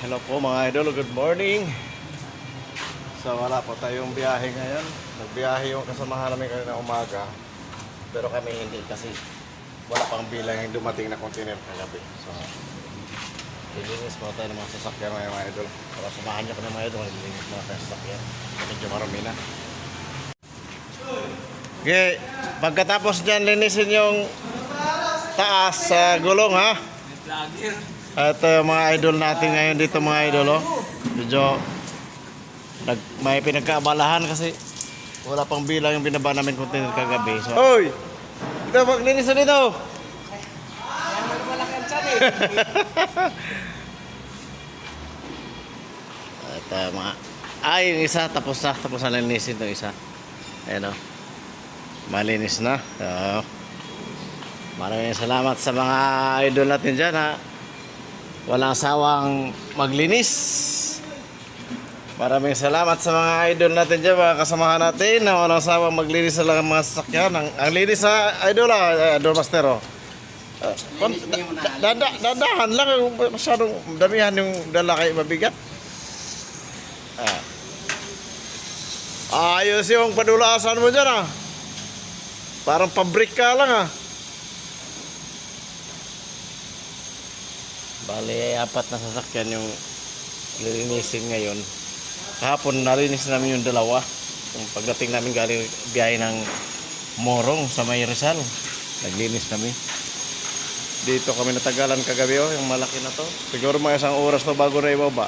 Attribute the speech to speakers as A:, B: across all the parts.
A: Hello po mga idol, good morning. So wala po tayong biyahe ngayon. Nagbiyahe yung kasamahan namin kanina umaga. Pero kami hindi kasi wala pang bilang yung dumating na container kagabi. So lilinis po tayo ng mga sasakyan ngayon mga idol. Para samahan niyo kami mga idol, lilinis mga sasakyan. Medyo marami na. Okay, pagkatapos dyan linisin yung taas sa gulong ha. At mga idol natin ngayon dito mga idol, oh. Medyo may pinagkaabalahan kasi wala pang bilang yung binaba namin container kagabi. So, hoy! Ito, maglinis na dito! At mga... yung isa, tapos na linisin itong isa. Ayan, oh. Malinis na. So, maraming salamat sa mga idol natin dyan, ha. Walang sawang maglinis. Maraming salamat sa mga idol natin dyan, mga kasamahan natin na walang sawang maglinis sa mga sasakyan. Ang linis sa idol, idol master, oh. Dadahan lang, masyadong damihan yung dala kayo mabigat. Ayos yung padulasan mo dyan, ah. Parang pabrik ka lang, ah. Bale, 4 na sasakyan yung lilinisin ngayon. Kahapon nalinis namin yung 2. Yung pagdating namin galing biyahe ng Morong sa May Rizal, naglinis kami. Dito kami natagalan kagabi, oh, yung malaki na to. Siguro mga 1 oras to bago na ibaba.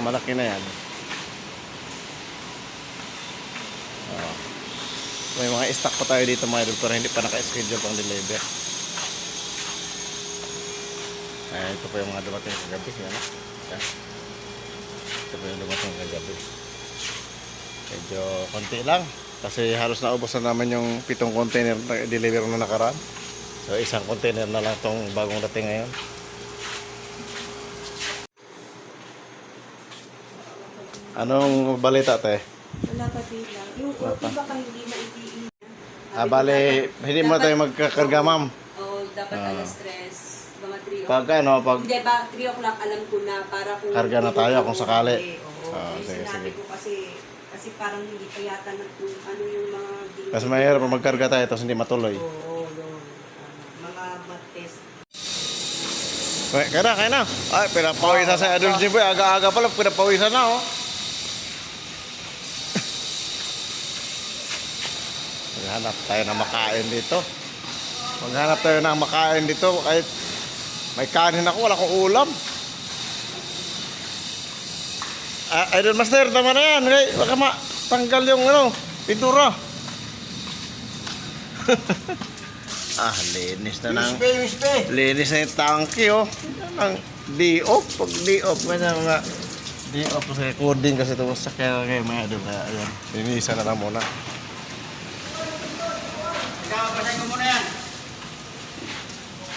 A: Malaki na yan. May mga stock pa tayo dito mga idol, pero hindi pa naka-schedule pang deliver. Ito po yung mga dumating kagabi. Yan. Ito po yung dumating kagabi. Medyo konti lang. Kasi halos naubos na naman yung 7 container na deliver na nakaraan. So 1 container na lang itong bagong dating ngayon. Anong balita te?
B: Wala pa bilang. Yung iba ka hindi maitiin.
A: Bale, hindi mo tayo magkakarga ma'am.
B: Oo, dapat alas 3. Mga 3 o'clock.
A: Pag ano, pag
B: Hindi ba, 3 o'clock alam ko na para kung...
A: karga na tayo kung sakali.
B: Oo,
A: Sige,
B: sinabi
A: sige.
B: ko kasi parang hindi pa yata ano yung mga...
A: Kasi mahirap magkarga tayo tapos hindi matuloy.
B: Oo, mga test.
A: Kaya na. Ay, pinapawisan sa Idol Jimboy. Aga-aga pala, pinapawisan na, oh. Maghanap tayo ng makain dito. Kahit may kanin ako, wala akong ulam. Idol Master, tama na yan. Baka matanggal yung pintura. Linis na ng... Linis na yung tangke, oh. Ang D-off. Pag D-off, ganyan mga... D-off kasi coding kasi ito. Sakya kayo mga idol. Ayan, linisan na lang muna.
C: Pasahin ko muna yan.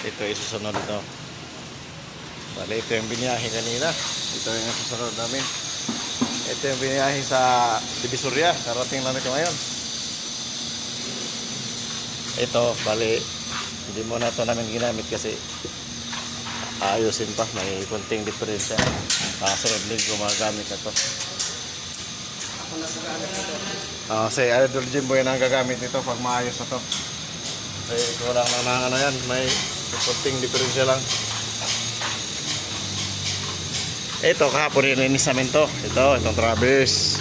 A: Ito isusunod ito. Bale, ito yung biniyahe kanina. Ito yung susunod namin. Ito yung biniyahe sa Divisoria. Karating lang ito ngayon. Ito, bale, hindi mo na ito namin ginamit kasi ayusin pa. May konting diferensya. Kasunod linggo magagamit na ito.
C: Ako na sa gamit ito.
A: Si Idol Jimboy na ang gagamit nito pag maayos na ito. Kasi kulang lang ng yan. May konting diferensya lang. Ito, kahapon nilinis namin to. Itong Travis.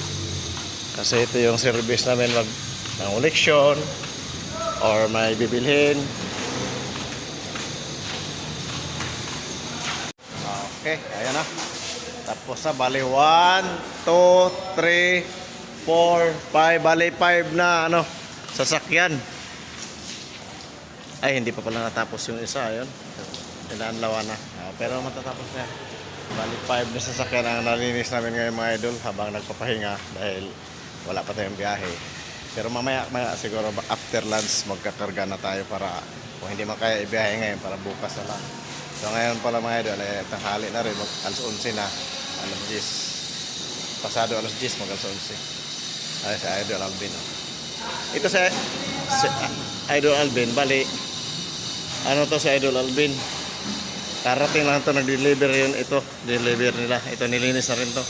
A: Kasi ito yung service namin ng eleksyon or may bibilhin. Okay, ayan na. Tapos na, bali 1, 2, 3, 4, 5. Bali 5 na sasakyan. Ay, hindi pa pala natapos yung isa. Ayun. Inaanlawan na. Pero matatapos na. Bali 5 na sasakyan ang nalinis namin ngayon mga idol habang nagpapahinga dahil wala pa tayong biyahe. Pero mamaya siguro after lunch magkakarga na tayo para kung hindi man kaya ibiyahe ngayon para bukas na lang. So ngayon pala mga idol tanghali na rin, alas 11 na, alas 10 pasado alas 10 mag alas 11. Ay si Idol Alvin, oh. Ito si Idol Alvin, bali ano to si Idol Alvin, Karating lang to, nag-deliver yun ito. Deliver nila. Ito nilinis na rin to.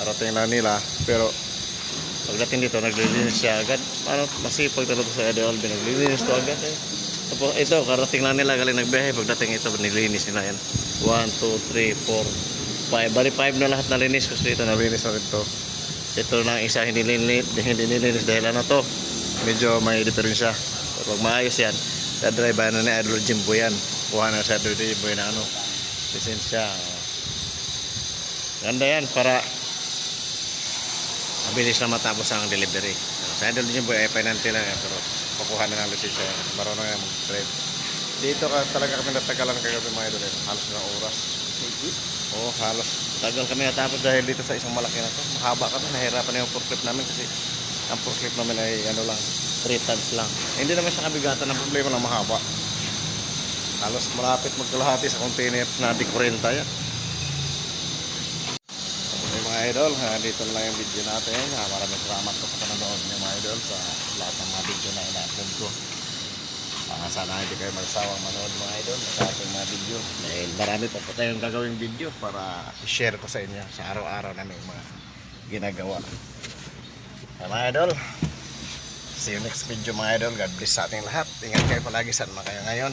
A: Karating lang nila. Pero pagdating dito, naglilinis siya agad. Ano, masipag talaga sa Idol Alvin. Naglilinis to agad eh. Tapos ito, karating lang nila galing nagbiyahe. Pagdating ito, nilinis nila yan. 1, 2, 3, 4, 5. Bali 5 na lahat nalinis kasi ito nalinis na rin to. Ito lang isa hindi nilinis dahil ano to. Medyo may diferensya. Pag maayos yan, sa drive ano ni Idol Jimbo yan. Kuha na sa Idol Jimbo na ano. Lisensya. Ganda yan para mabilis na matapos ang delivery. Sa Idol Jimbo ay penalty lang yan pero kukuha na ng lisensya yan. Marunong yan mag-drive. Dito ka talaga kami natagalan kagabi mga idol. Halos na oras. Oo, halos. Tagal kami natapos dahil dito sa isang malaki na to. Mahaba kami. Nahirapan na yung forklift namin kasi ang forklift namin ay ano lang, 3 tons lang. Hindi naman siya kabigatan ng problema lang mahaba. Halos malapit magkalahati sa container na di 40 yan. Okay mga idol, dito na lang yung video natin. Maraming salamat po sa panonood niyo mga idol sa lahat ng mga video na ina-upload ko. Sana hindi kayo magsawang manood mga idol sa ating mga video. Dahil marami pa po tayong gagawing video para i-share ko sa inyo sa araw-araw namin mga ginagawa. Mga idol, see you next video mga idol. God bless sa ating lahat. Ingat kayo palagi saan mga kayo ngayon.